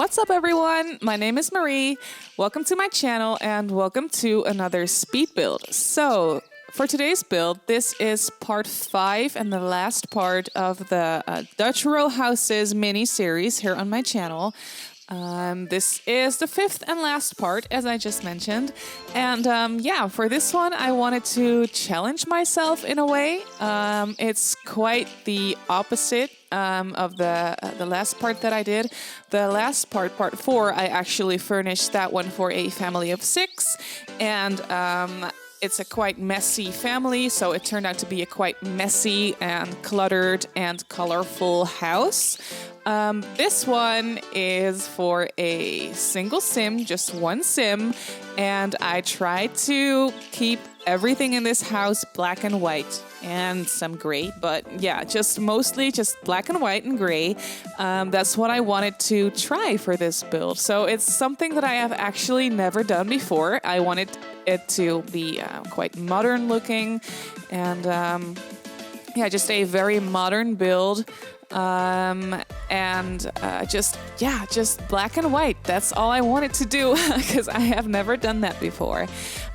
What's up, everyone? My name is Marie. Welcome to my channel and welcome to another speed build. So, for today's build, this is part 5 and the last part of the Dutch Rowhouses mini-series here on my channel. This is the 5th and last part, as I just mentioned. And yeah, for this one, I wanted to challenge myself in a way. It's quite the opposite of the last part that I did. The last part, part 4, I actually furnished that one for a family of 6. And it's a quite messy family, so it turned out to be a quite messy and cluttered and colorful house. This one is for a single sim, just one sim, and I tried to keep everything in this house black and white and some gray, but yeah, just mostly just black and white and gray. That's what I wanted to try for this build. So it's something that I have actually never done before. I wanted it to be quite modern looking and yeah, just a very modern build. Just black and white. That's all I wanted to do because I have never done that before.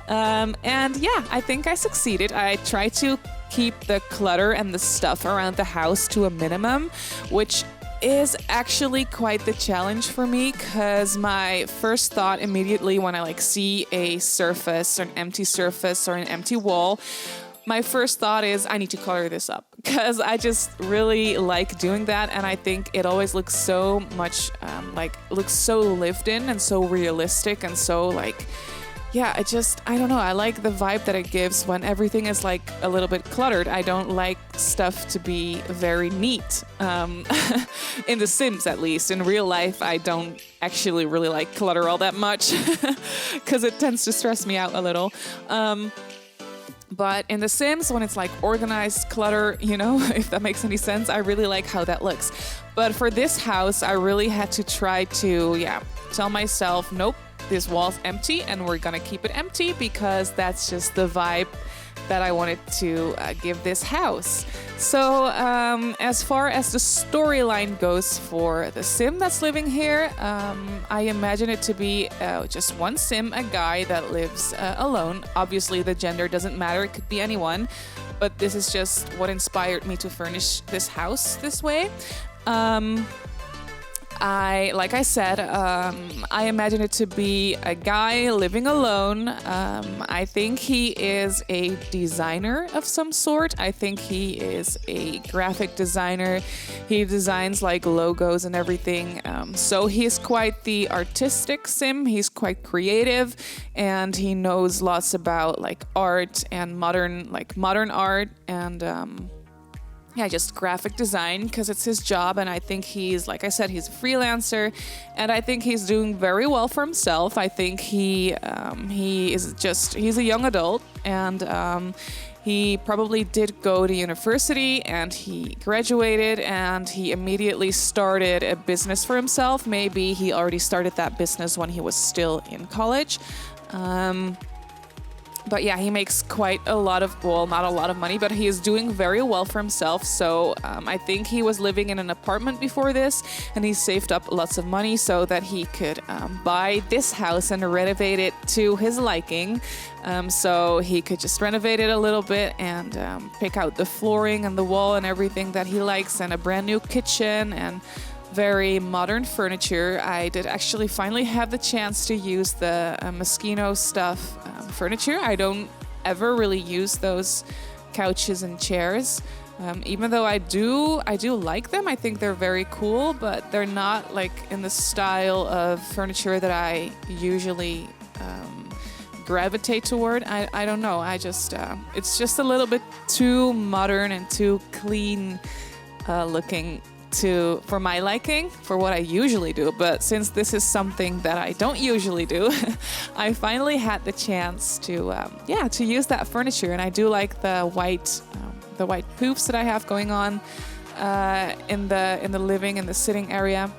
And yeah, I think I succeeded. I tried to keep the clutter and the stuff around the house to a minimum, which is actually quite the challenge for me because my first thought immediately when I see a surface or an empty wall, my first thought is I need to color this up because I just really like doing that, and I think it always looks so much looks so lived in and so realistic and so yeah, I don't know. I like the vibe that it gives when everything is a little bit cluttered. I don't like stuff to be very neat. In The Sims, at least. In real life, I don't actually really like clutter all that much because it tends to stress me out a little. But in The Sims, when it's organized clutter, if that makes any sense, I really like how that looks. But for this house, I really had to try to, tell myself, nope, this wall's empty and we're gonna keep it empty because that's just the vibe that I wanted to give this house. So as far as the storyline goes for the sim that's living here, I imagine it to be just one sim, a guy that lives alone. Obviously the gender doesn't matter, it could be anyone, but this is just what inspired me to furnish this house this way. I imagine it to be a guy living alone. I think he is a designer of some sort. I think he is a graphic designer. He designs logos and everything. So he's quite the artistic sim. He's quite creative, and he knows lots about art and modern art and just graphic design because it's his job. And I think he's, like I said, he's a freelancer, and I think he's doing very well for himself. I think he's a young adult, and he probably did go to university and he graduated and he immediately started a business for himself. Maybe he already started that business when he was still in college. But yeah, he makes quite a lot of, well, not a lot of money, but he is doing very well for himself. So I think he was living in an apartment before this, and he saved up lots of money so that he could buy this house and renovate it to his liking. So he could just renovate it a little bit and pick out the flooring and the wall and everything that he likes, and a brand new kitchen and very modern furniture. I did actually finally have the chance to use the Moschino stuff furniture. I don't ever really use those couches and chairs, even though I do like them. I think they're very cool, but they're not in the style of furniture that I usually gravitate toward. I don't know. It's just a little bit too modern and too clean looking for my liking, for what I usually do. But since this is something that I don't usually do, I finally had the chance to use that furniture. And I do like the white poofs that I have going on in the sitting area.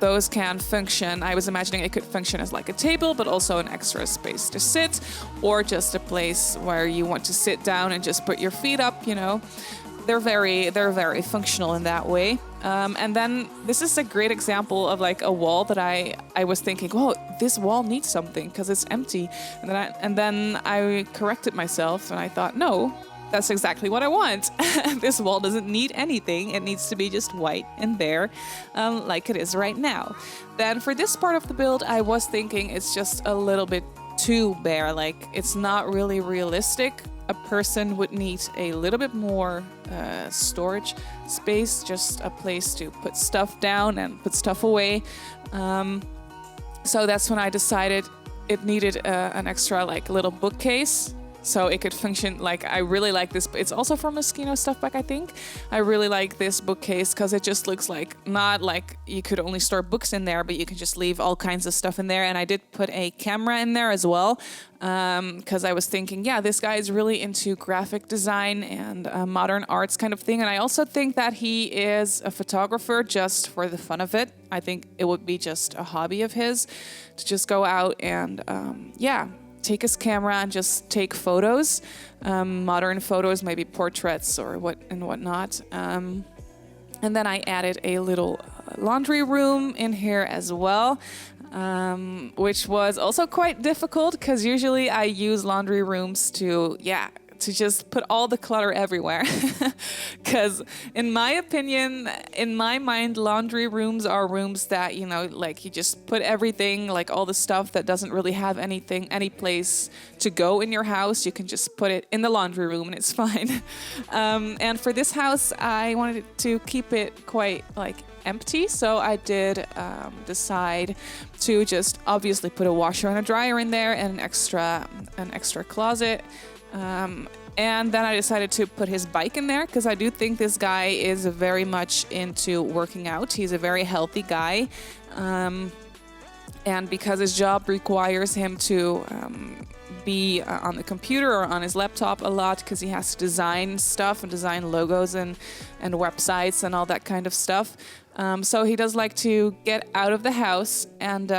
Those can function. I was imagining it could function as a table, but also an extra space to sit, or just a place where you want to sit down and just put your feet up, they're very functional in that way. And then this is a great example of like a wall that I was thinking, whoa, this wall needs something because it's empty. And then I corrected myself and I thought, no, that's exactly what I want. This wall doesn't need anything. It needs to be just white and bare, like it is right now. Then for this part of the build, I was thinking it's just a little bit too bare. Like it's not really realistic. A person would need a little bit more storage space, just a place to put stuff down and put stuff away. So that's when I decided it needed an extra like little bookcase. So it could function like, I really like this. It's also from Moschino stuff bag, I think. I really like this bookcase because it just looks like, not like you could only store books in there, but you can just leave all kinds of stuff in there. And I did put a camera in there as well because I was thinking, yeah, this guy is really into graphic design and modern arts kind of thing. And I also think that he is a photographer just for the fun of it. I think it would be just a hobby of his to just go out and, take his camera and just take photos, modern photos, maybe portraits or whatnot. And then I added a little laundry room in here as well, which was also quite difficult because usually I use laundry rooms to just put all the clutter everywhere. Because in my opinion, in my mind, laundry rooms are rooms that, like you just put everything, like all the stuff that doesn't really have any place to go in your house. You can just put it in the laundry room and it's fine. And for this house, I wanted to keep it quite like empty. So I did decide to just obviously put a washer and a dryer in there and an extra closet. And then I decided to put his bike in there because I do think this guy is very much into working out. He's a very healthy guy. And because his job requires him to be on the computer or on his laptop a lot because he has to design stuff and design logos and websites and all that kind of stuff. So he does like to get out of the house and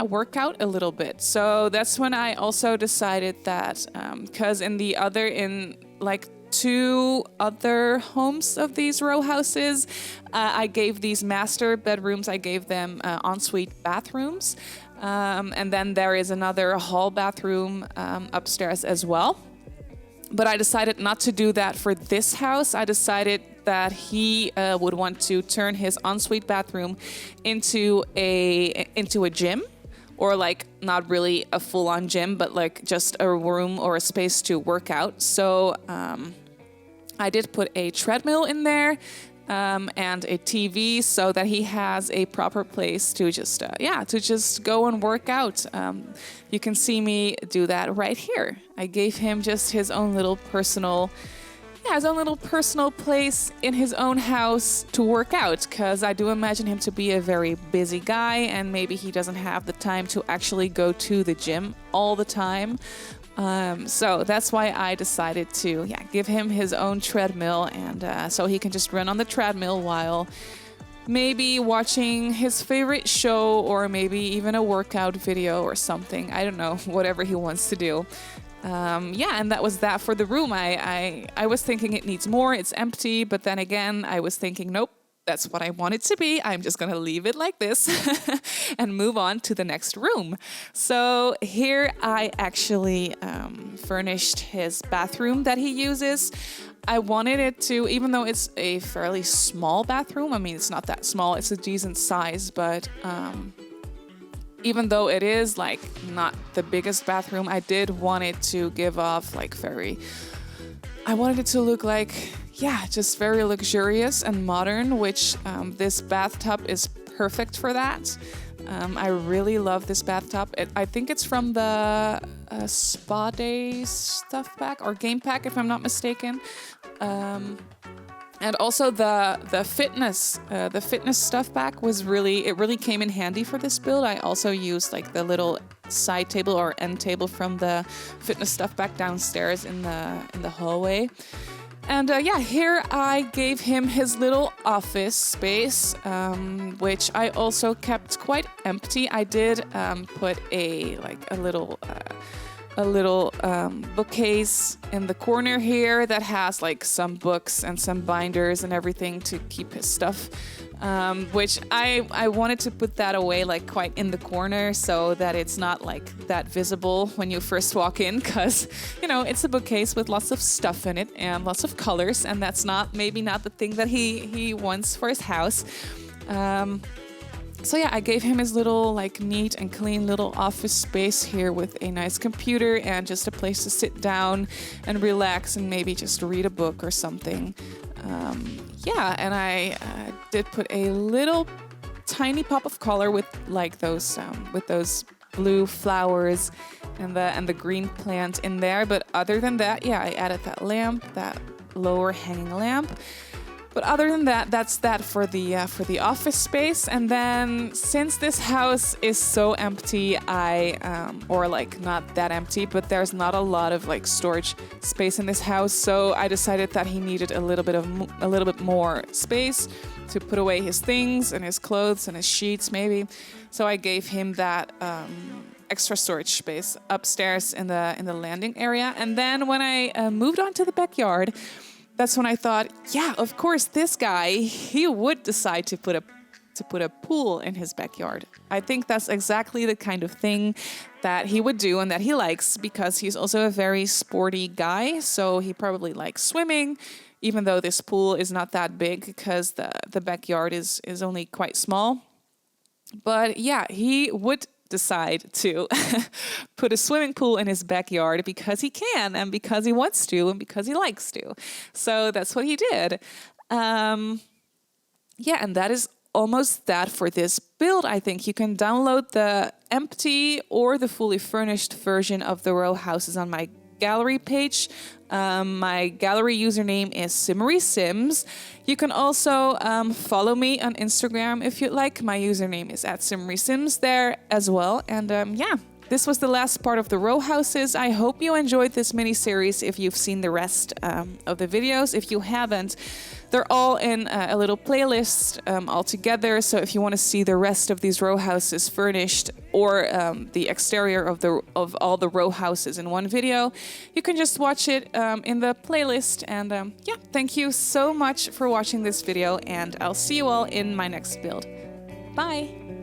work out a little bit. So that's when I also decided that because in like 2 other homes of these row houses, I gave these master bedrooms, I gave them ensuite bathrooms. And then there is another hall bathroom upstairs as well. But I decided not to do that for this house. I decided that he would want to turn his ensuite bathroom into a gym, or like not really a full-on gym, but like just a room or a space to work out. So I did put a treadmill in there and a TV so that he has a proper place to just go and work out. You can see me do that right here. I gave him just his own little personal place in his own house to work out, because I do imagine him to be a very busy guy and maybe he doesn't have the time to actually go to the gym all the time. So that's why I decided to give him his own treadmill, and so he can just run on the treadmill while maybe watching his favorite show or maybe even a workout video or something. I don't know, whatever he wants to do. And that was that for the room. I was thinking it needs more, it's empty, but then again, I was thinking, nope, that's what I want it to be. I'm just gonna leave it like this and move on to the next room. So here I actually furnished his bathroom that he uses. I wanted it to, even though it's a fairly small bathroom, I mean, it's not that small, it's a decent size, but even though it is like not the biggest bathroom, I did want it to give off like I wanted it to look like, just very luxurious and modern, which this bathtub is perfect for that. I really love this bathtub. I think it's from the Spa Day stuff pack or game pack, if I'm not mistaken. And also the fitness stuff pack really came in handy for this build. I also used like the little side table or end table from the fitness stuff pack downstairs in the hallway. And here I gave him his little office space, which I also kept quite empty. I did put a little a little bookcase in the corner here that has like some books and some binders and everything to keep his stuff. Which I wanted to put that away like quite in the corner so that it's not like that visible when you first walk in, because you know it's a bookcase with lots of stuff in it and lots of colors, and that's maybe not the thing that he wants for his house. So yeah, I gave him his little like neat and clean little office space here with a nice computer and just a place to sit down and relax and maybe just read a book or something. Yeah, and I did put a little tiny pop of color with like those blue flowers and the green plant in there. But other than that, yeah, I added that lamp, that lower hanging lamp. But other than that, that's that for the office space. And then since this house is so empty, or like not that empty, but there's not a lot of like storage space in this house, so I decided that he needed a little bit more space to put away his things and his clothes and his sheets maybe. So I gave him that extra storage space upstairs in the landing area. And then when I moved on to the backyard, that's when I thought, yeah, of course, this guy, he would decide to put a pool in his backyard. I think that's exactly the kind of thing that he would do and that he likes, because he's also a very sporty guy. So he probably likes swimming, even though this pool is not that big because the backyard is only quite small. But yeah, he would decide to put a swimming pool in his backyard because he can and because he wants to and because he likes to. So that's what he did. Yeah, and that is almost that for this build. I think you can download the empty or the fully furnished version of the row houses on my gallery page. My gallery username is Simmarysims. You can also follow me on Instagram if you'd like. My username is @Simmarysims there as well. And yeah, this was the last part of the row houses. I hope you enjoyed this mini series if you've seen the rest of the videos. If you haven't, they're all in a little playlist all together. So if you want to see the rest of these row houses furnished, or the exterior of all the row houses in one video, you can just watch it in the playlist. And yeah, thank you so much for watching this video, and I'll see you all in my next build. Bye!